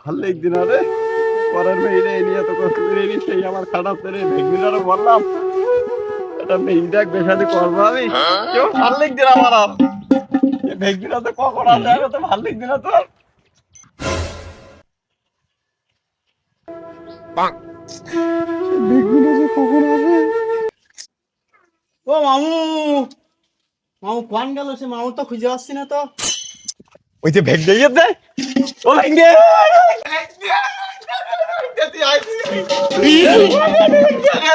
ভালো লাগছে না রে, পরের মেয়েরে নিয়ে এত কষ্ট করে নি, সেই আমার খারাপ রে। ভেগনিটারে বললাম এটা মেয়ে দেখ বেশাদি করবো আমি, কেউ ভালো লাগছে না আমার। আর ভেগনিটা তো কখন আসে, আমি তো ভালো লাগছে না তোর। ভেগনিটা যে কখন আসে। ও মামু, মামু কোন গেল? সে মামু তো খুঁজে পাচ্ছি না তো। ওই যে ভেগ দিয়ে দে, ও ভেগে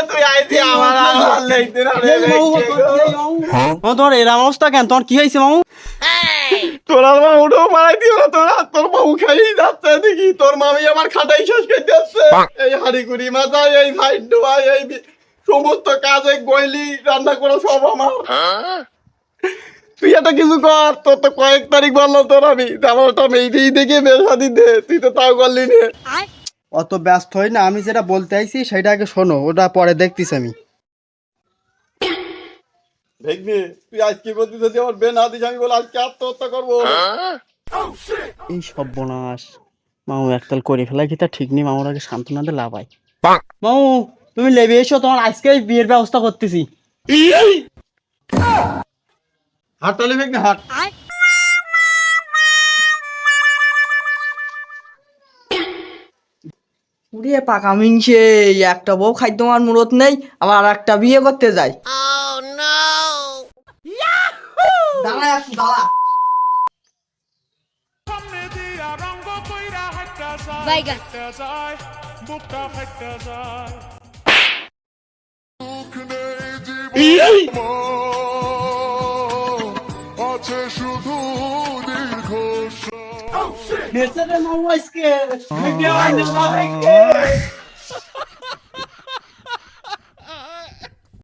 তুই আইছি আমার আর ভালো লাগছে না রে। মামু তোমার এরম অবস্থা কেন? তোমার কি হয়েছে মামু? তোর মা উঠেও মারাই দিও না, তোরা তোর মামু খাইয়েই যাচ্ছে দেখি, তোর মামি আমার খাটাই শেষ করে যাচ্ছে। এই হাড়ি কুড়ি মাথা, এই সাইড ডোবা, এই সমস্ত কাজে গইলি রান্না করে সব আমার। তুই একটা কিছু কর, তোর তো কয়েক তারিখ বললাম তোর আমি আমার একটা মেয়েকেই দেখে বেসা দিতে, তুই তো তাও করলি নে। অত ব্যস্ত হই না, আমি যেটা বলতে আইছি সেটা আগে শোনো, ওটা পরে দেখতিস আমি। ভেগনি তুই আজকে বলছিস যদি আমার বে না দিস, আমি বলে আজকে আত্মহত্যা করবো। এই সর্বনাশ, মামু একতাল করে ফেলা কি তা ঠিক নেই, মামুর আগে সান্ত্বনা দিয়ে লাভ হয়। মামু তুমি লেবে এসো, তোমার আজকেই বিয়ের ব্যবস্থা করতেছি। হাট তালি ভেগনি হাট। উড়িয়ে পাকা মিংসে, একটা বউ খাদ্য আমার মুরত নেই, আবার আর একটা বিয়ে করতে যাই। দাঁড়া একটু দাঁড়া। Vaigan. মামু আজকে